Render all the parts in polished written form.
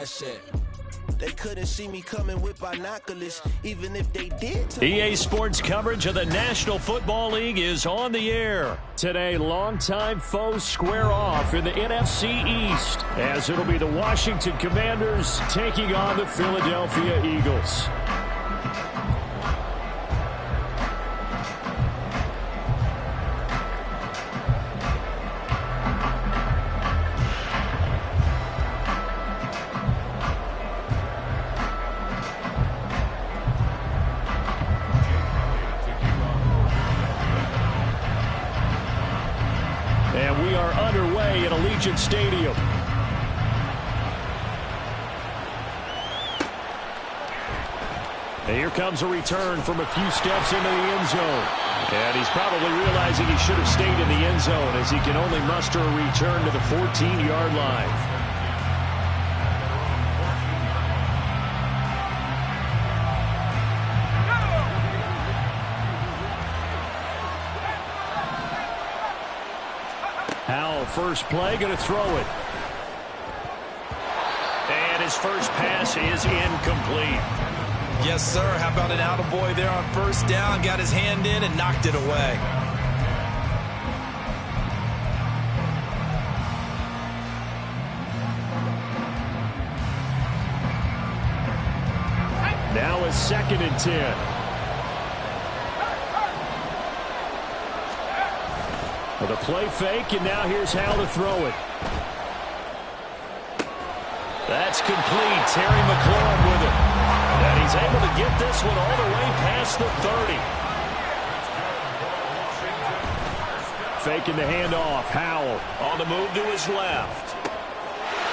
rush at. They couldn't see me coming with binoculars, even if they did. EA Sports coverage of the National Football League is on the air. Today, longtime foes square off in the NFC East, as it'll be the Washington Commanders taking on the Philadelphia Eagles. Stadium. And here comes a return from a few steps into the end zone. And he's probably realizing he should have stayed in the end zone as he can only muster a return to the 14-yard line. First play, going to throw it. And his first pass is incomplete. Yes, sir. How about an attaboy there on first down? Got his hand in and knocked it away. Now a 2nd and 10. With a play fake, and now here's how to throw it. That's complete. Terry McLaurin with it. And he's able to get this one all the way past the 30. Faking the handoff. Howell on the move to his left.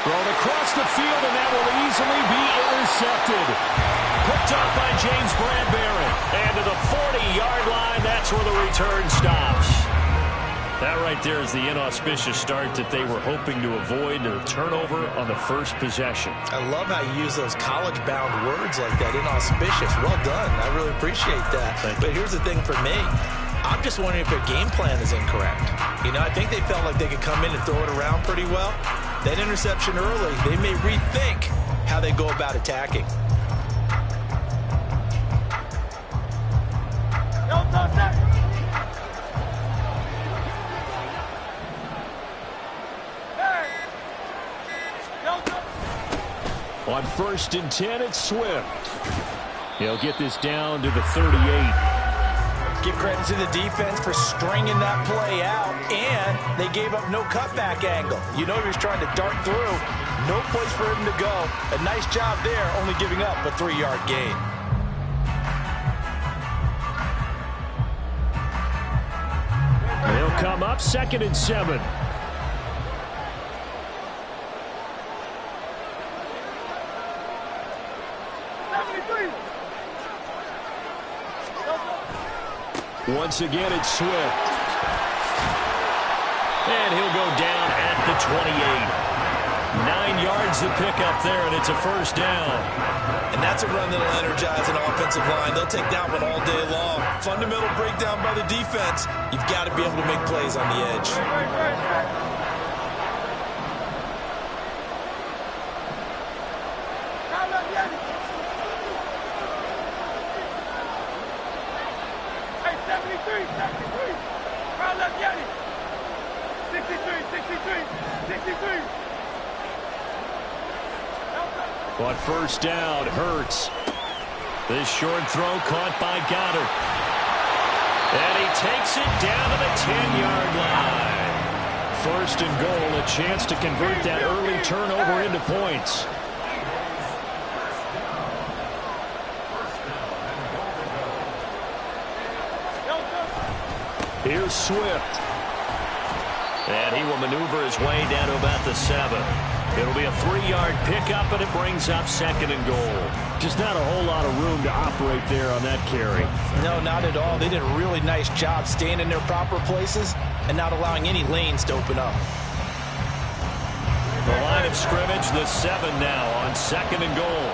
Thrown across the field, and that will easily be intercepted. Picked up by James Bradbury. And to the 40-yard line, that's where the return stops. That right there is the inauspicious start that they were hoping to avoid, a turnover on the first possession. I love how you use those college-bound words like that, inauspicious. Well done. I really appreciate that. But here's the thing for me. I'm just wondering if their game plan is incorrect. You know, I think they felt like they could come in and throw it around pretty well. That interception early, they may rethink how they go about attacking. On 1st and 10, it's Swift. He'll get this down to the 38. Give credit to the defense for stringing that play out, and they gave up no cutback angle. You know he was trying to dart through. No place for him to go. A nice job there, only giving up a 3-yard gain. He'll come up 2nd and 7. Once again, it's Swift. And he'll go down at the 28. 9 yards to pick up there, and it's a first down. And that's a run that'll energize an offensive line. They'll take that one all day long. Fundamental breakdown by the defense. You've got to be able to make plays on the edge. On first down, Hurts. This short throw caught by Goddard. And he takes it down to the 10-yard line. 1st and goal, a chance to convert that early turnover into points. Here's Swift. And he will maneuver his way down to about the 7. It'll be a 3-yard pickup, and it brings up 2nd and goal. Just not a whole lot of room to operate there on that carry. No, not at all. They did a really nice job staying in their proper places and not allowing any lanes to open up. The line of scrimmage, the 7 now on 2nd and goal.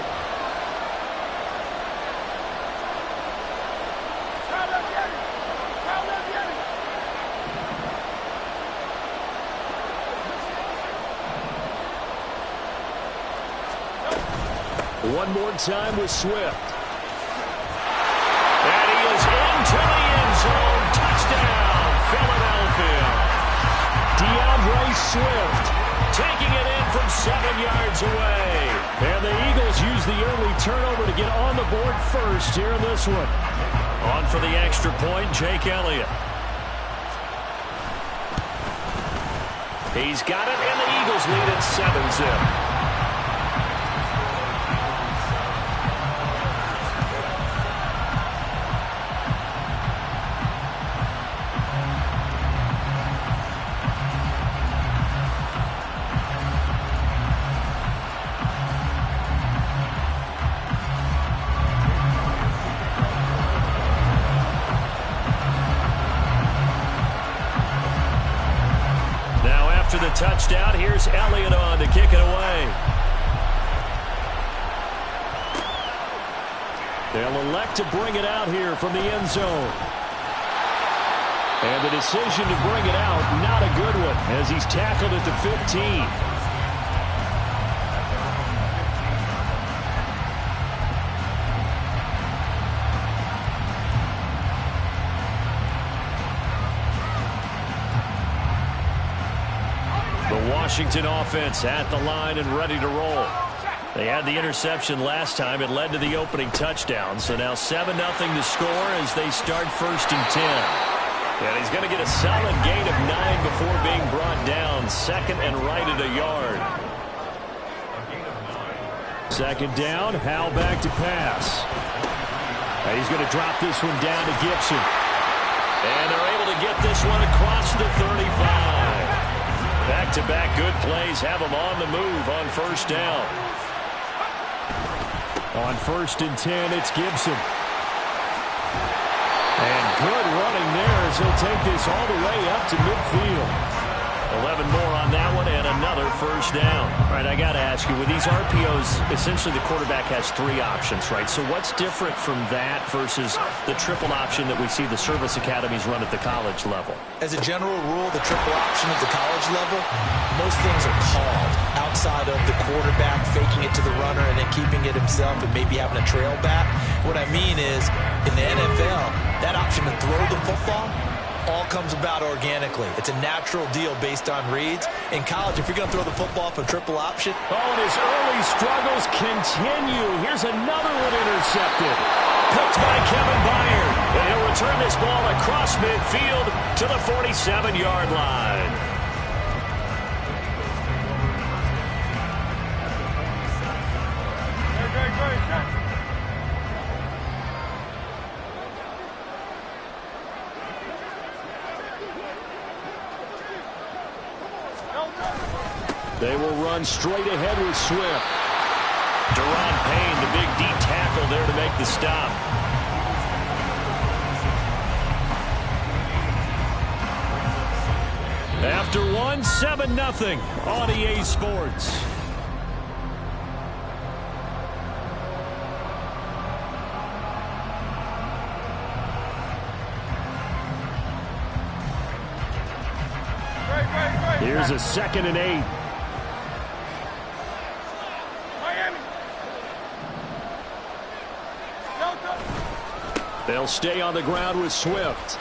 One more time with Swift. And he is into the end zone. Touchdown, Philadelphia. DeAndre Swift taking it in from 7 yards away. And the Eagles use the early turnover to get on the board first here in this one. On for the extra point, Jake Elliott. He's got it, and the Eagles lead at 7-zip. After the touchdown, here's Elliott on to kick it away. They'll elect to bring it out here from the end zone. And the decision to bring it out, not a good one, as he's tackled at the 15. Washington offense at the line and ready to roll. They had the interception last time. It led to the opening touchdown. So now 7-0 to score as they start 1st and 10. And he's going to get a solid gain of 9 before being brought down. 2nd and right at a yard. 2nd down, Howell back to pass. And he's going to drop this one down to Gibson. And they're able to get this one across the 35. Back-to-back good plays have them on the move on 1st down. On 1st and 10, it's Gibson. And good running there as he'll take this all the way up to midfield. 11 more on that one and another 1st down. All right, I got to ask you, with these RPOs, essentially the quarterback has 3 options, right? So what's different from that versus the triple option that we see the service academies run at the college level? As a general rule, the triple option at the college level, most things are called outside of the quarterback faking it to the runner and then keeping it himself and maybe having a trail back. What I mean is, in the NFL, that option to throw the football all comes about organically. It's a natural deal based on reads. In college, if you're going to throw the football for triple option. Oh, and his early struggles continue. Here's another one intercepted. Picked by Kevin Byard. And he'll return this ball across midfield to the 47-yard line. They will run straight ahead with Swift. Deron Payne, the big D tackle there to make the stop. After one, 7-0 on EA Sports. Here's a 2nd and 8. They'll stay on the ground with Swift.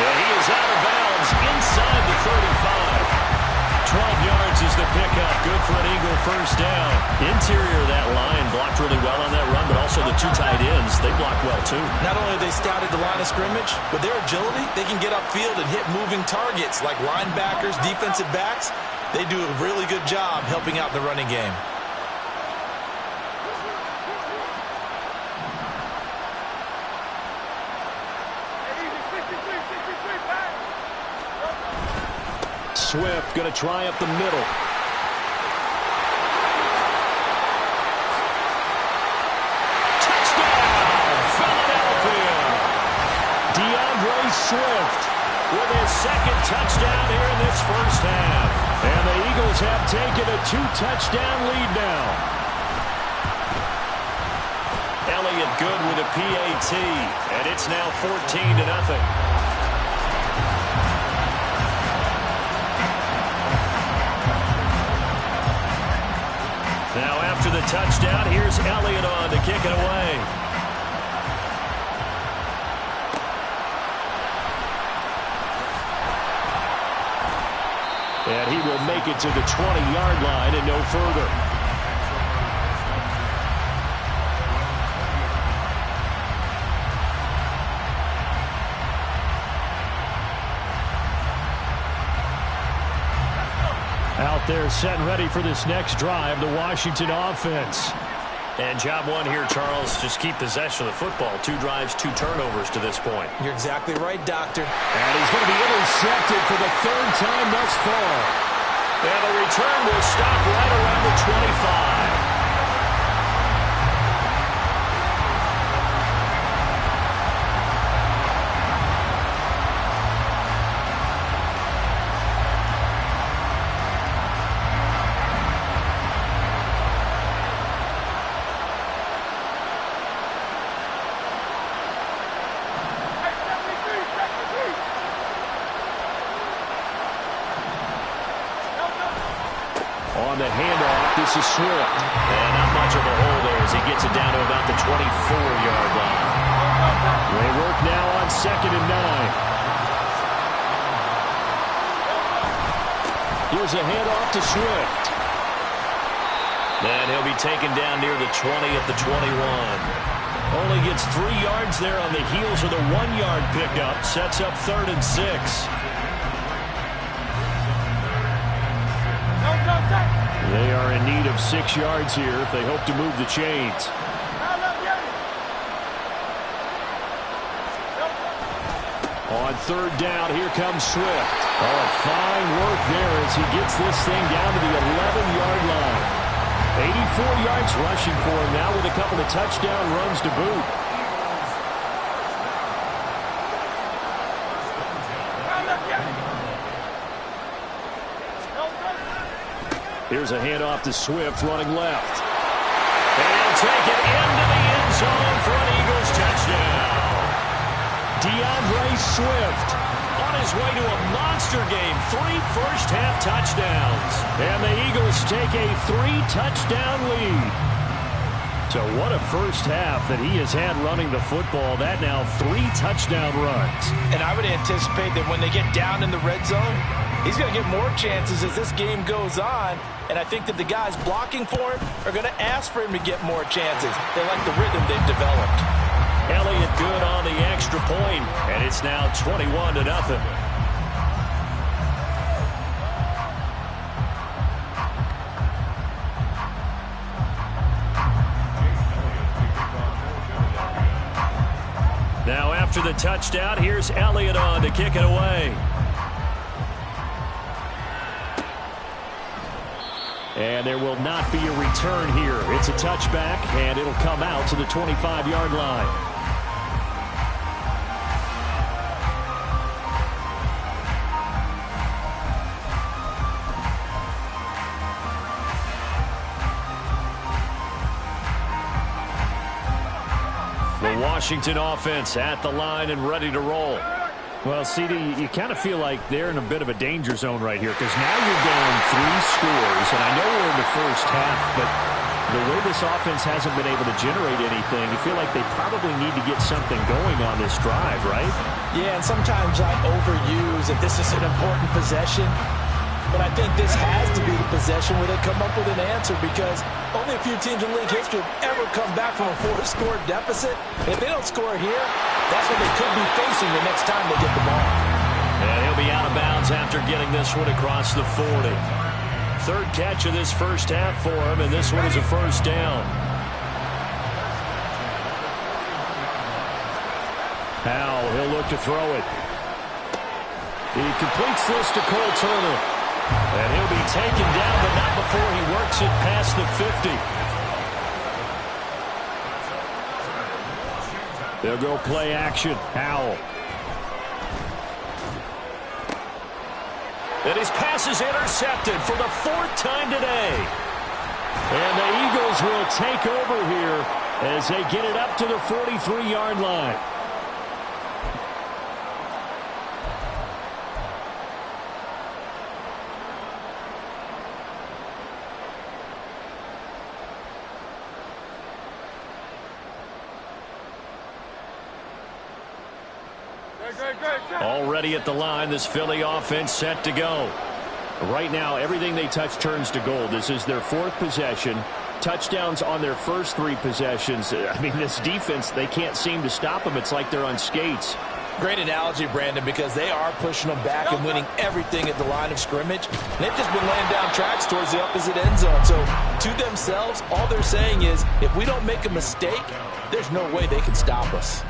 And he is out of bounds inside the 35. 12 yards is the pickup. Good for an Eagle 1st down. Interior of that line blocked really well on that run, but also the 2 tight ends, they blocked well too. Not only have they scouted the line of scrimmage, but their agility, they can get upfield and hit moving targets like linebackers, defensive backs. They do a really good job helping out the running game. Swift going to try up the middle. Touchdown, Philadelphia. DeAndre Swift with his 2nd touchdown here in this 1st half. And the Eagles have taken a 2-touchdown lead now. Elliott good with a PAT, and it's now 14-0. Now after the touchdown, here's Elliott on to kick it away. And he will make it to the 20-yard line and no further. Out there set and ready for this next drive, the Washington offense. And job one here, Charles, just keep possession of the football. 2 drives, 2 turnovers to this point. You're exactly right, Doctor. And he's going to be intercepted for the 3rd time thus far. And the return will stop right around the 25. On the handoff, this is Swift. And not much of a hole there as he gets it down to about the 24-yard line. They work now on 2nd and 9. Here's a handoff to Swift. And he'll be taken down near the 20 at the 21. Only gets 3 yards there on the heels of the 1-yard pickup. Sets up 3rd and 6. They are in need of 6 yards here if they hope to move the chains. On 3rd down, here comes Swift. Oh, fine work there as he gets this thing down to the 11-yard line. 84 yards rushing for him now with a couple of touchdown runs to boot. Here's a handoff to Swift running left. And he'll take it into the end zone for an Eagles touchdown. DeAndre Swift on his way to a monster game. 3 first-half touchdowns. And the Eagles take a 3-touchdown lead. So what a first half that he has had running the football. That now 3 touchdown runs. And I would anticipate that when they get down in the red zone, he's going to get more chances as this game goes on. And I think that the guys blocking for him are going to ask for him to get more chances. They like the rhythm they've developed. Elliott good on the extra point, and it's now 21-0. Now after the touchdown, here's Elliott on to kick it away. And there will not be a return here. It's a touchback, and it'll come out to the 25-yard line. The Washington offense at the line and ready to roll. Well, CD, you kind of feel like they're in a bit of a danger zone right here because now you're down 3 scores, and I know we're in the first half, but the way this offense hasn't been able to generate anything, you feel like they probably need to get something going on this drive, right? Yeah, and sometimes I overuse that this is an important possession, but I think this has to be the possession where they come up with an answer because only a few teams in league history have ever come back from a 4-score deficit. And if they don't score here, that's what they could be facing the next time they get the ball. And he'll be out of bounds after getting this one across the 40. 3rd catch of this first half for him, and this one is a first down. Howell, he'll look to throw it. He completes this to Cole Turner. And he'll be taken down, but not before he works it past the 50. They'll go play action. Howell. And his pass is intercepted for the 4th time today. And the Eagles will take over here as they get it up to the 43-yard line. Already at the line, this Philly offense set to go. Right now, everything they touch turns to gold. This is their 4th possession. Touchdowns on their first 3 possessions. I mean, this defense, they can't seem to stop them. It's like they're on skates. Great analogy, Brandon, because they are pushing them back and winning everything at the line of scrimmage. And they've just been laying down tracks towards the opposite end zone. So to themselves, all they're saying is, if we don't make a mistake, there's no way they can stop us.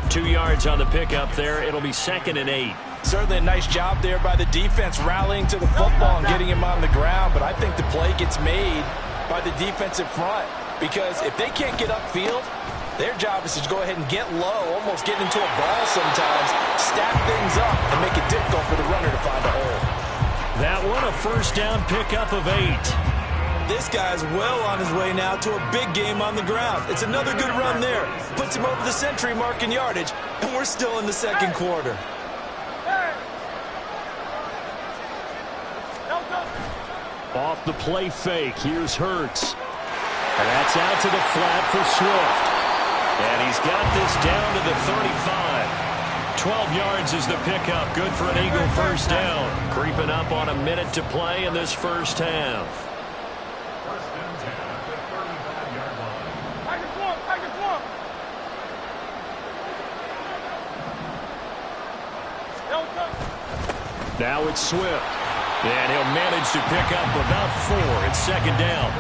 2 yards on the pickup there. It'll be 2nd and 8. Certainly a nice job there by the defense rallying to the football and getting him on the ground. But I think the play gets made by the defensive front, because if they can't get upfield, their job is to go ahead and get low, almost get into a ball sometimes, stack things up, and make it difficult for the runner to find a hole. That one, a first down pickup of 8. This guy's well on his way now to a big game on the ground. It's another good run there. Puts him over the century mark in yardage, and we're still in the second quarter. Off the play fake, here's Hurts. And that's out to the flat for Swift. And he's got this down to the 35. 12 yards is the pickup. Good for an Eagle first down. Creeping up on a minute to play in this first half. Now it's Swift. And he'll manage to pick up about 4. It's 2nd down.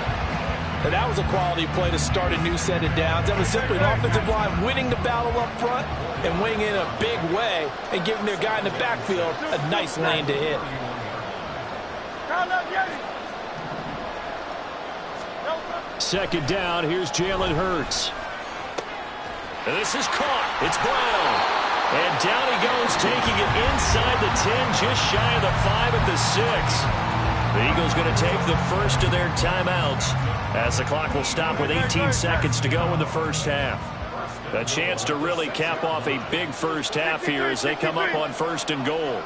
And that was a quality play to start a new set of downs. That was simply an offensive line winning the battle up front and winning in a big way and giving their guy in the backfield a nice lane to hit. 2nd down. Here's Jalen Hurts. And this is caught. It's Brown. And down he goes, taking it inside the 10, just shy of the 5 at the 6. The Eagles going to take the first of their timeouts as the clock will stop with 18 seconds to go in the first half. A chance to really cap off a big first half here as they come up on 1st and goal.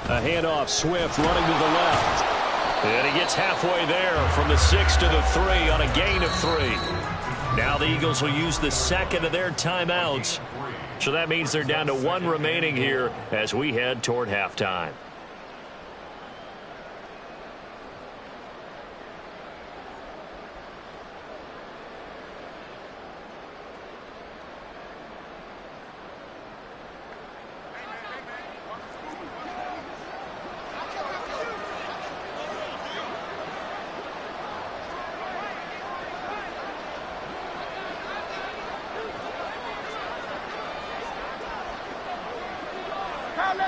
A handoff, Swift running to the left. And he gets halfway there from the 6 to the 3 on a gain of 3. Now the Eagles will use the 2nd of their timeouts. So that means they're down to 1 remaining here as we head toward halftime.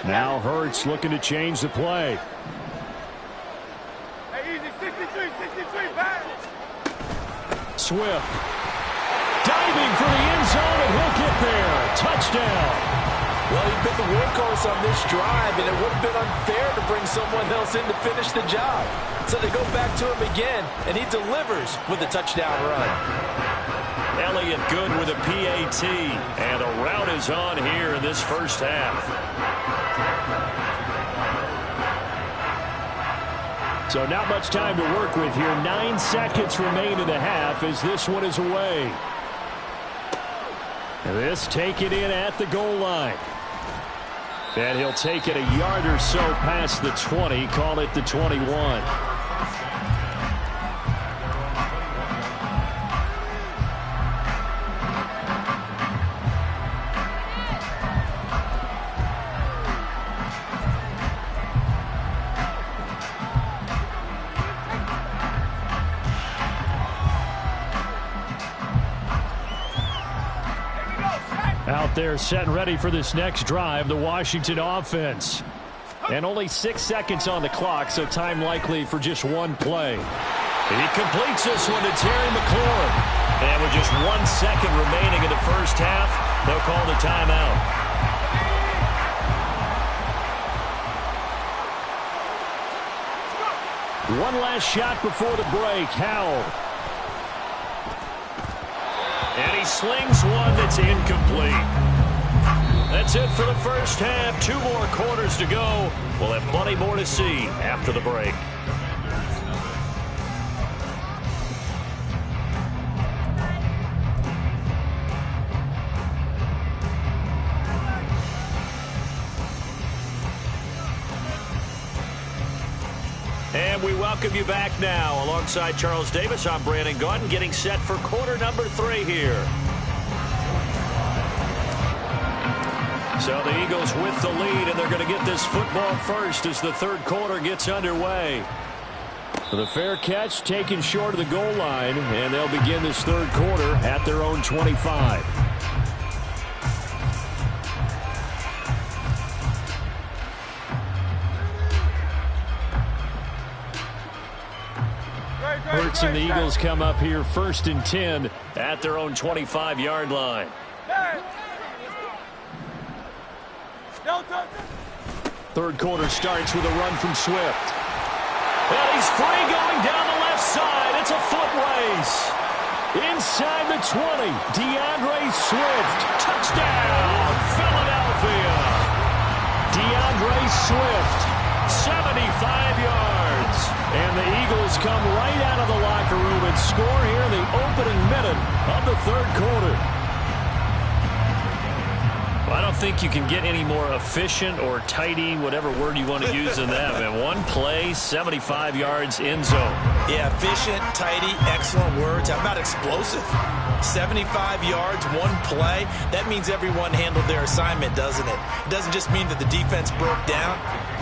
Now Hurts looking to change the play. Swift diving for the end zone, and he'll get there. Touchdown. Well, he's been the workhorse on this drive, and it would have been unfair to bring someone else in to finish the job. So they go back to him again, and he delivers with a touchdown run. Elliott good with a PAT, and the route is on here in this first half. So not much time to work with here. 9 seconds remain in the half as this one is away. This taken in at the goal line. And he'll take it a yard or so past the 20, call it the 21. Out there set and ready for this next drive, the Washington offense. And only 6 seconds on the clock, so time likely for just one play. He completes this one to Terry McLaurin. And with just 1 second remaining in the first half, they'll call the timeout. One last shot before the break. Howell. And he slings one that's incomplete. That's it for the first half. 2 more quarters to go. We'll have plenty more to see after the break. And we welcome you back now. Alongside Charles Davis, I'm Brandon Gaudin, getting set for quarter number 3 here. So the Eagles with the lead, and they're going to get this football first as the third quarter gets underway. The fair catch taken short of the goal line, and they'll begin this third quarter at their own 25. Hurts and the Eagles come up here 1st and 10 at their own 25-yard line. Third quarter starts with a run from Swift. And he's free going down the left side. It's a foot race. Inside the 20, DeAndre Swift. Touchdown, Philadelphia. DeAndre Swift, 75 yards. And the Eagles come right out of the locker room and score here in the opening minute of the third quarter. I don't think you can get any more efficient or tidy, whatever word you want to use in that. Man, one play, 75 yards, end zone. Yeah, efficient, tidy, excellent words. How about explosive? 75 yards, one play. That means everyone handled their assignment, doesn't it? It doesn't just mean that the defense broke down.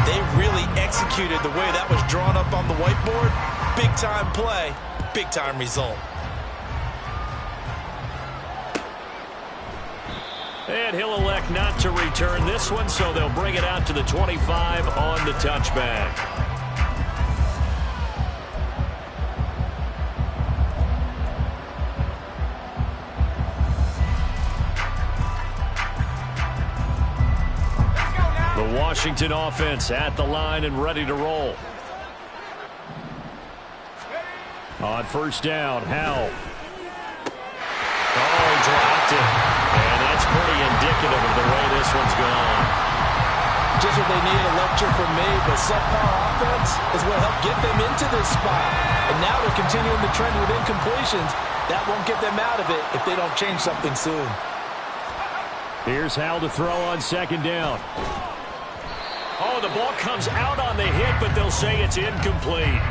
They really executed the way that was drawn up on the whiteboard. Big-time play, big-time result. And he'll elect not to return this one, so they'll bring it out to the 25 on the touchback. The Washington offense at the line and ready to roll. On first down, Howell. Oh, dropped it. And that's pretty indicative of the way this one's gone. Just what they need, a lecture from me, but subpar offense is what helped get them into this spot. And now they're continuing the trend with incompletions. That won't get them out of it if they don't change something soon. Here's Howell to throw on second down. Oh, the ball comes out on the hit, but they'll say it's incomplete.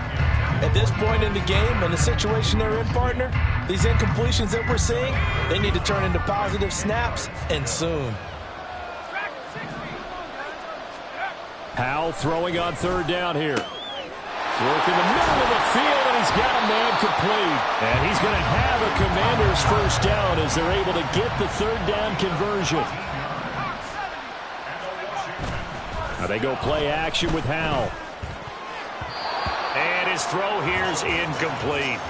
At this point in the game and the situation they're in, partner, these incompletions that we're seeing, they need to turn into positive snaps, and soon. Howell throwing on third down here. Working the middle of the field, and he's got a man complete. And he's going to have a Commander's first down as they're able to get the third down conversion. Now they go play action with Howell. And his throw here's incomplete.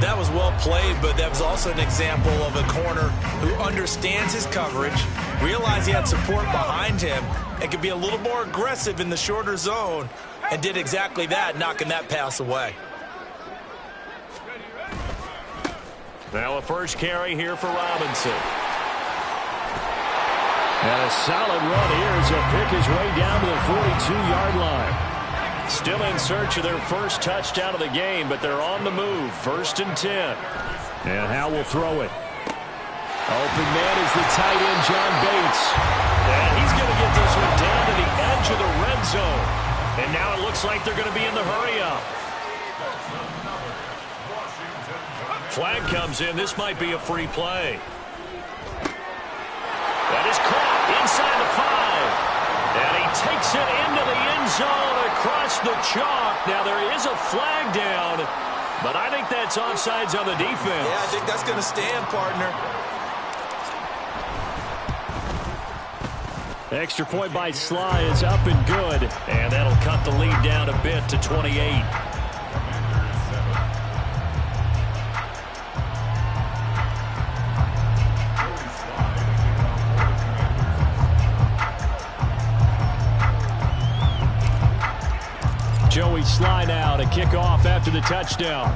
That was well played, but that was also an example of a corner who understands his coverage, realized he had support behind him, and could be a little more aggressive in the shorter zone, and did exactly that, knocking that pass away. Now a first carry here for Robinson. And a solid run here as he'll pick his way down to the 42-yard line. Still in search of their first touchdown of the game, but they're on the move. 1st and 10. And Howell will throw it. Open man is the tight end, John Bates. And he's going to get this one down to the edge of the red zone. And now it looks like they're going to be in the hurry-up. Flag comes in. This might be a free play. That is caught inside the 5. And he takes it into the end zone across the chalk. Now there is a flag down, but I think that's offsides on the defense. Yeah, I think that's going to stand, partner. Extra point by Sly is up and good, and that'll cut the lead down a bit to 28. Joey Sly now to kick off after the touchdown.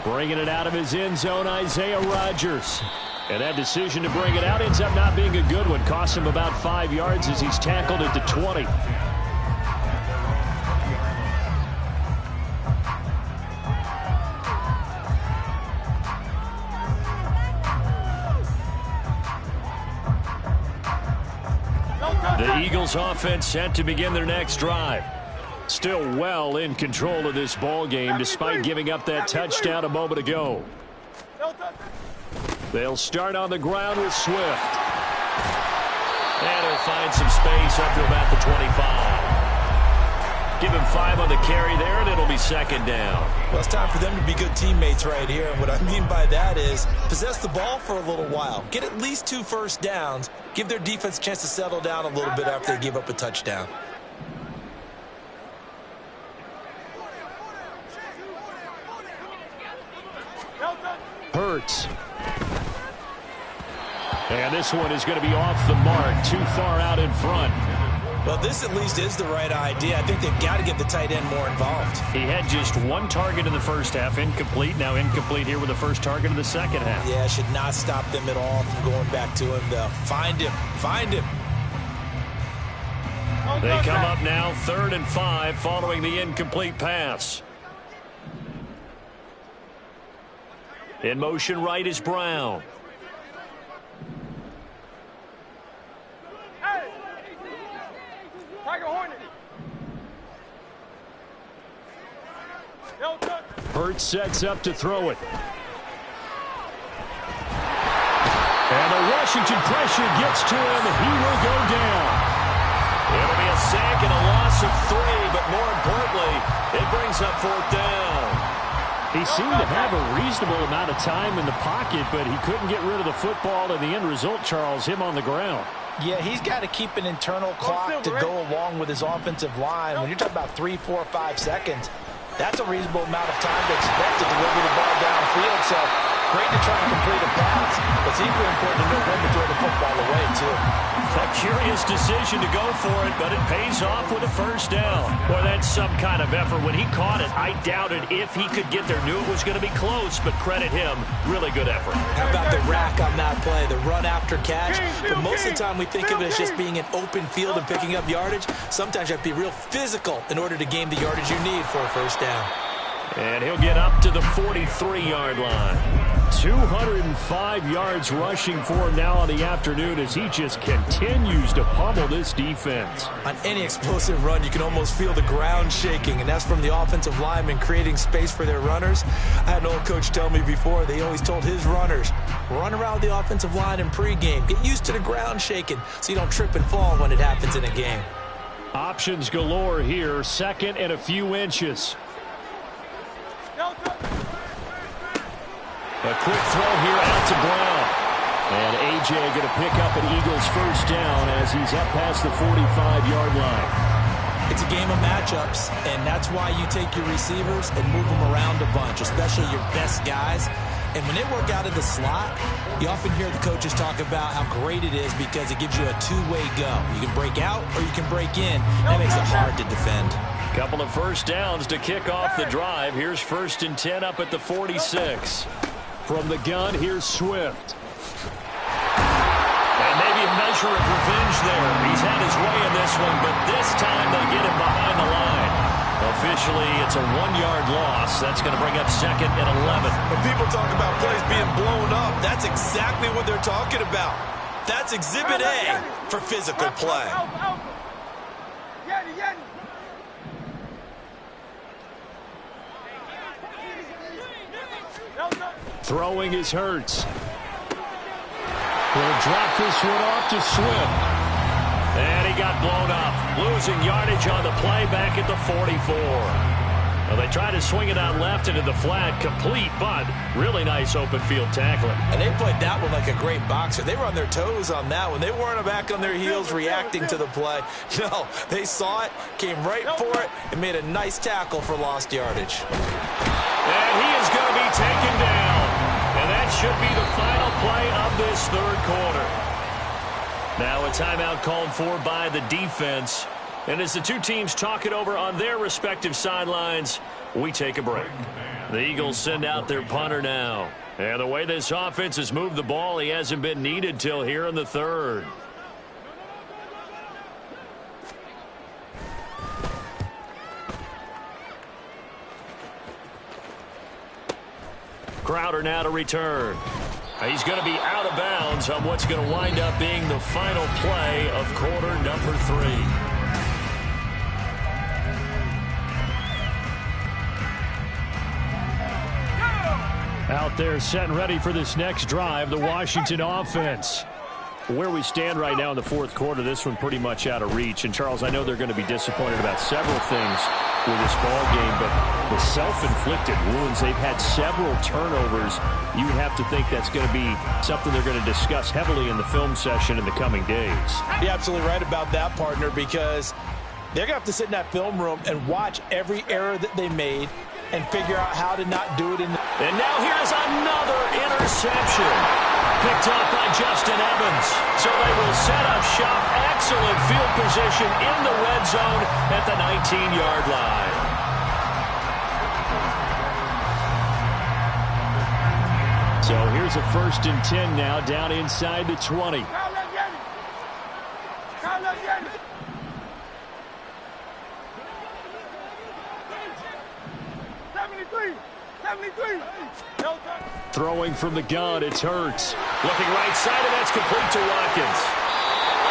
Bringing it out of his end zone, Isaiah Rodgers. And that decision to bring it out ends up not being a good one. Cost him about 5 yards as he's tackled at the 20. The The Eagles offense set to begin their next drive. Still well in control of this ball game despite giving up that touchdown a moment ago. They'll start on the ground with Swift. And he'll find some space up to about the 25. Give him 5 on the carry there, and it'll be second down. Well, it's time for them to be good teammates right here. And what I mean by that is possess the ball for a little while. Get at least 2 first downs. Give their defense a chance to settle down a little bit after they give up a touchdown. Hurts. And this one is going to be off the mark, too far out in front. Well, this at least is the right idea. I think they've got to get the tight end more involved. He had just 1 target in the first half, incomplete. Now incomplete here with the first target of the second half. Yeah, should not stop them at all from going back to him, though. Find him. Find him. They come up now 3rd and 5 following the incomplete pass. In motion right is Brown. Hurts sets up to throw it. And the Washington pressure gets to him. He will go down. It'll be a sack and a loss of 3, but more importantly, it brings up 4th down. He seemed to have a reasonable amount of time in the pocket, but he couldn't get rid of the football, and the end result, Charles, him on the ground. Yeah, he's got to keep an internal clock to go along with his offensive line. When you're talking about 3, 4, 5 seconds, that's a reasonable amount of time to expect to deliver the ball downfield. So great to try and complete a pass. It's equally important to know when to throw the football away, too. A curious decision to go for it, but it pays off with a first down. Boy, that's some kind of effort. When he caught it, I doubted if he could get there. Knew it was going to be close, but credit him. Really good effort. How about the rack on that play, the run after catch? But most of the time we think of it as just being an open field and picking up yardage. Sometimes you have to be real physical in order to gain the yardage you need for a first down. And he'll get up to the 43-yard line. 205 yards rushing for him now on the afternoon as he just continues to pummel this defense. On any explosive run, you can almost feel the ground shaking, and that's from the offensive linemen creating space for their runners. I had an old coach tell me before, they always told his runners, run around the offensive line in pregame. Get used to the ground shaking so you don't trip and fall when it happens in a game. Options galore here, 2nd and a few inches. A quick throw here out to Brown. And A.J. going to pick up an Eagles first down as he's up past the 45-yard line. It's a game of matchups, and that's why you take your receivers and move them around a bunch, especially your best guys. And when they work out of the slot, you often hear the coaches talk about how great it is because it gives you a two-way go. You can break out or you can break in. That makes it hard to defend. Couple of first downs to kick off the drive. Here's 1st and 10 up at the 46. From the gun, here's Swift. And maybe a measure of revenge there. He's had his way in this one, but this time they get him behind the line. Officially, it's a 1-yard loss. That's going to bring up 2nd and 11. When people talk about plays being blown up, that's exactly what they're talking about. That's Exhibit A for physical play. Throwing is Hurts. He'll drop this one off to Swift. And he got blown up. Losing yardage on the play back at the 44. Well, they tried to swing it out left into the flat. Complete, but really nice open field tackling. And they played that one like a great boxer. They were on their toes on that one. They weren't back on their heels reacting to the play. No, they saw it, came right for it, and made a nice tackle for lost yardage. And he is going to be taken down. And that should be the final play of this 3rd quarter. Now a timeout called for by the defense. And as the two teams talk it over on their respective sidelines, we take a break. The Eagles send out their punter now. And the way this offense has moved the ball, he hasn't been needed till here in the 3rd. Crowder now to return. He's going to be out of bounds on what's going to wind up being the final play of quarter number 3. Out there set and ready for this next drive, the Washington offense. Where we stand right now in the fourth quarter, this one pretty much out of reach. And, Charles, I know they're going to be disappointed about several things with this ball game, but the self-inflicted wounds, they've had several turnovers. You have to think that's going to be something they're going to discuss heavily in the film session in the coming days. You're absolutely right about that, partner, because they're going to have to sit in that film room and watch every error that they made and figure out how to not do it. And now here's another interception. Picked up by Justin Evans. So they will set up shop. Excellent field position in the red zone at the 19-yard line. So here's a 1st and 10 now down inside the 20. Throwing from the gun, it's Hurts. Looking right side, and that's complete to Watkins.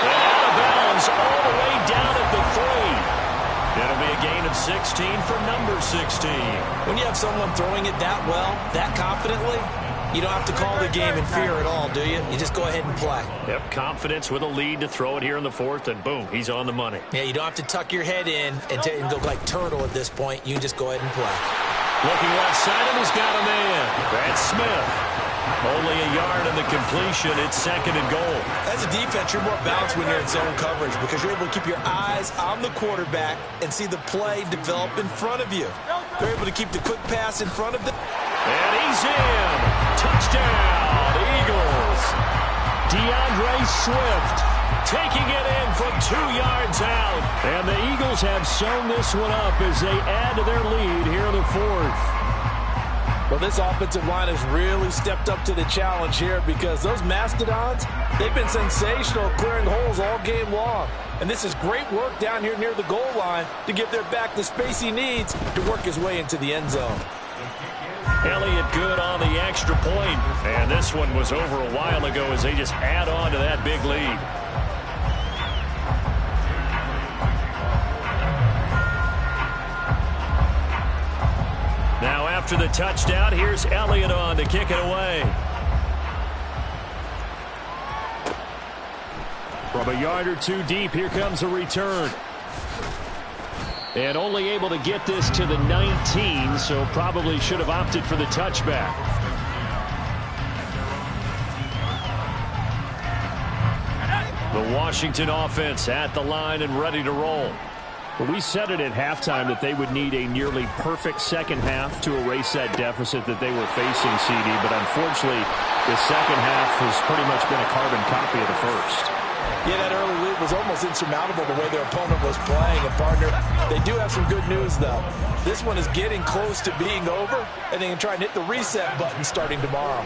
And out of bounds all the way down at the 3. It'll be a gain of 16 for number 16. When you have someone throwing it that well, that confidently, you don't have to call the game in fear at all, do you? You just go ahead and play. Yep, confidence with a lead to throw it here in the 4th, and boom, he's on the money. Yeah, you don't have to tuck your head in and go like turtle at this point. You can just go ahead and play. Looking left side, and he's got a man. That's Smith. Only a yard in the completion. It's 2nd and goal. As a defense, you're more balanced when you're in zone coverage because you're able to keep your eyes on the quarterback and see the play develop in front of you. They're able to keep the quick pass in front of them. And he's in. Touchdown, Eagles. DeAndre Swift taking it in from 2 yards out. And the Eagles have sewn this one up as they add to their lead here in the 4th. Well, this offensive line has really stepped up to the challenge here because those Mastodons, they've been sensational clearing holes all game long. And this is great work down here near the goal line to give their back the space he needs to work his way into the end zone. Elliott good on the extra point. And this one was over a while ago as they just add on to that big lead. Now after the touchdown, here's Elliott on to kick it away. From a yard or 2 deep, here comes a return. And only able to get this to the 19, so probably should have opted for the touchback. The Washington offense at the line and ready to roll. We said it at halftime that they would need a nearly perfect second half to erase that deficit that they were facing, CD. But unfortunately, the second half has pretty much been a carbon copy of the first. Yeah, that early lead was almost insurmountable the way their opponent was playing. And, partner, they do have some good news, though. This one is getting close to being over, and they can try and hit the reset button starting tomorrow.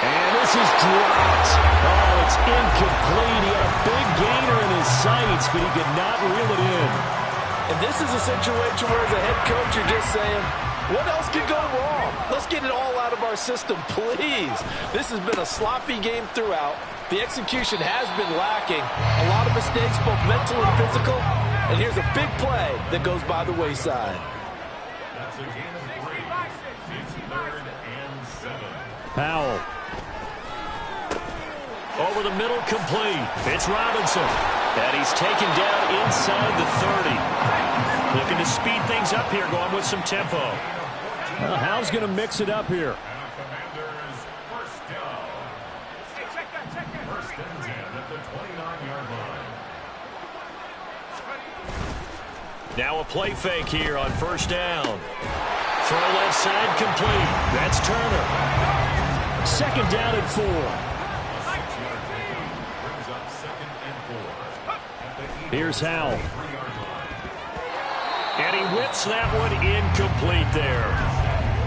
And this is dropped. Oh, it's incomplete. He had a big gainer in his sights, but he could not reel it in. And this is a situation where, as a head coach, you're just saying, what else could go wrong? Let's get it all out of our system, please. This has been a sloppy game throughout. The execution has been lacking. A lot of mistakes, both mental and physical. And here's a big play that goes by the wayside. That's a gain of 3. It's 3rd and 7. Powell. Over the middle, complete. It's Robinson. And he's taken down inside the 30. Looking to speed things up here, going with some tempo. Well, Hal's going to mix it up here. Commanders first down. First and 10 at the 29-yard line. Now a play fake here on first down. Throw left side, complete. That's Turner. 2nd down and 4. Brings up 2nd and 4. Here's Hal. And he whips that one incomplete there.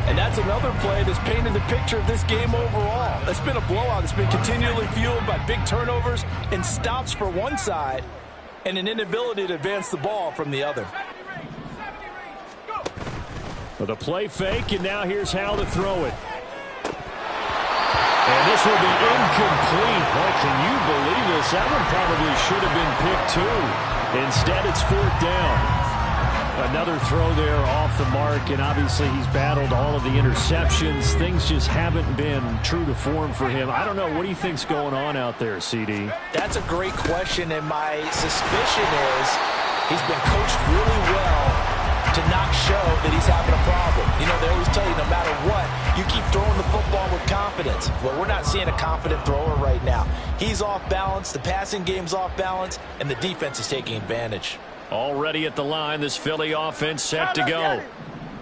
And that's another play that's painted the picture of this game overall. It's been a blowout. It's been continually fueled by big turnovers and stops for one side and an inability to advance the ball from the other. With a play fake, and now here's how to throw it. And this will be incomplete. Boy, can you believe this? That one probably should have been picked too. Instead, it's 4th down. Another throw there off the mark, and obviously he's battled all of the interceptions. Things just haven't been true to form for him. I don't know. What do you think's going on out there, CD? That's a great question, and my suspicion is he's been coached really well to not show that he's having a problem. You know, they always tell you no matter what, you keep throwing the football with confidence. Well, we're not seeing a confident thrower right now. He's off balance, the passing game's off balance, and the defense is taking advantage. Already at the line, this Philly offense set to go.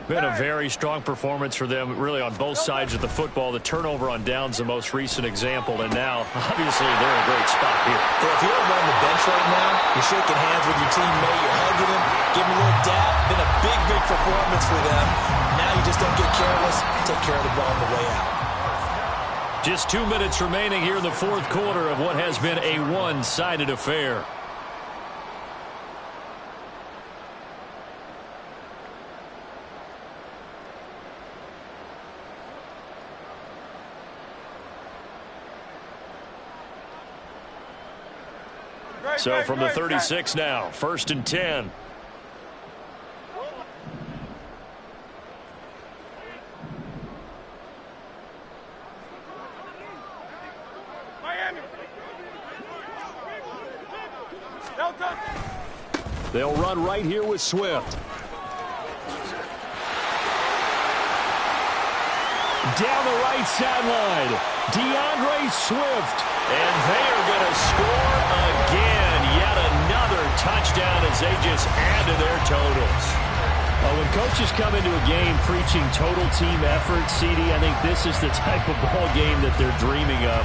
Been a very strong performance for them, really, on both sides of the football. The turnover on downs, the most recent example, and now, obviously, they're in a great spot here. Yeah, if you're on the bench right now, you're shaking hands with your teammate, you're hugging him, giving him a little dab. Been a big, big performance for them. Now you just don't get careless. Take care of the ball on the way out. Just 2 minutes remaining here in the 4th quarter of what has been a one-sided affair. So from the 36 now, 1st and 10. They'll run right here with Swift. Down the right sideline, DeAndre Swift. And they are going to score again. Yet another touchdown as they just add to their totals. When coaches come into a game preaching total team effort, CD, I think this is the type of ball game that they're dreaming of.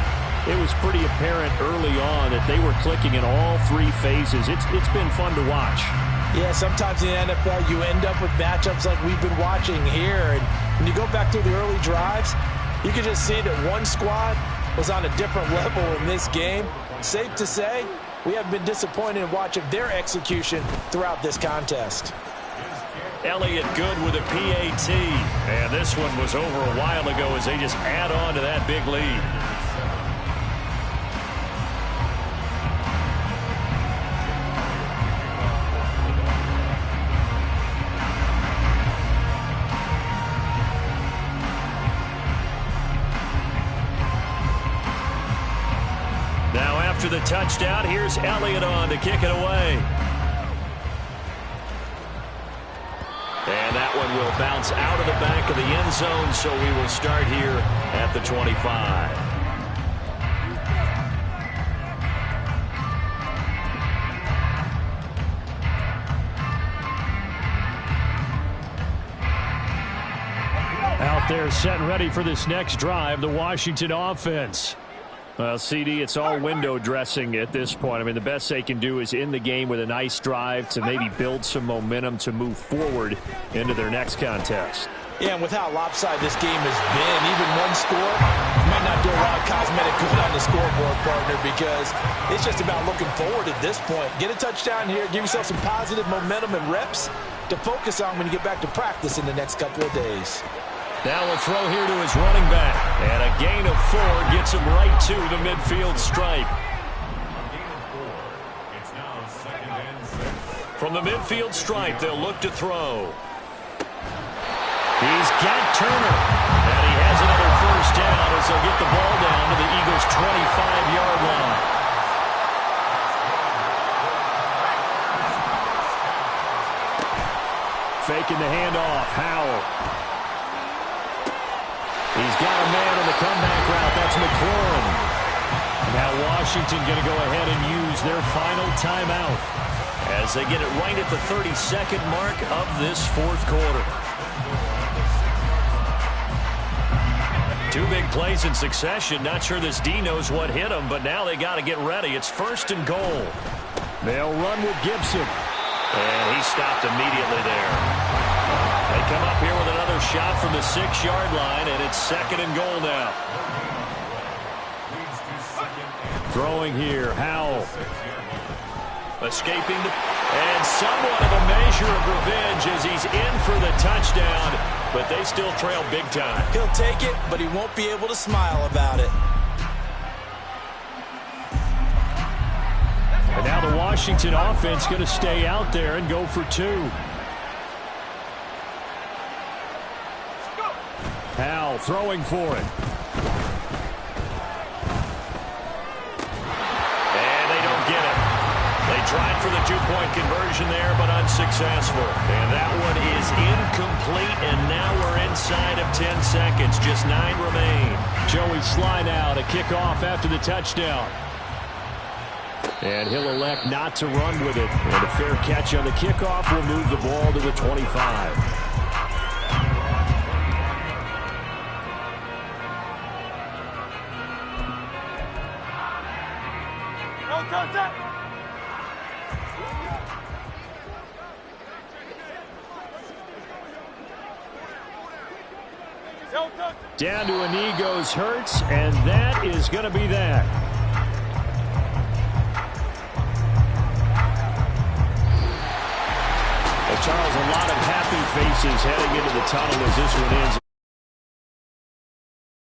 It was pretty apparent early on that they were clicking in all 3 phases. It's been fun to watch. Yeah, sometimes in the NFL you end up with matchups like we've been watching here. And when you go back through the early drives, you can just see that one squad was on a different level in this game. Safe to say, we have been disappointed in watching their execution throughout this contest. Elliott good with a PAT. And this one was over a while ago as they just add on to that big lead. After the touchdown, here's Elliott on to kick it away. And that one will bounce out of the back of the end zone, so we will start here at the 25. Out there set and ready for this next drive, the Washington offense. Well, CD, it's all window dressing at this point. I mean, the best they can do is in the game with a nice drive to maybe build some momentum to move forward into their next contest. Yeah, and with how lopsided this game has been, even one score might not do a lot of cosmetic good on the scoreboard, partner, because it's just about looking forward at this point. Get a touchdown here, give yourself some positive momentum and reps to focus on when you get back to practice in the next couple of days. Now a throw here to his running back. And a gain of 4 gets him right to the midfield stripe. From the midfield stripe, they'll look to throw. He's got Turner. And he has another 1st down as they'll get the ball down to the Eagles' 25-yard line. Faking the handoff, Howell. He's got a man on the comeback route. That's McLaurin. Now Washington going to go ahead and use their final timeout as they get it right at the 32nd mark of this 4th quarter. 2 big plays in succession. Not sure this D knows what hit him, but now they got to get ready. It's 1st and goal. They'll run with Gibson. And he stopped immediately there. They come up here with another shot from the 6-yard line, and it's 2nd and goal now. Throwing here, Howell. Escaping the And somewhat of a measure of revenge as he's in for the touchdown, but they still trail big time. He'll take it, but he won't be able to smile about it. And now the Washington offense going to stay out there and go for 2. Howell throwing for it. And they don't get it. They tried for the 2-point conversion there, but unsuccessful. And that one is incomplete, and now we're inside of 10 seconds. Just 9 remain. Joey Slye now to kick off after the touchdown. And he'll elect not to run with it. And a fair catch on the kickoff will move the ball to the 25. Down to a knee goes Hurts, and that is going to be that. Well, Charles, a lot of happy faces heading into the tunnel as this one ends.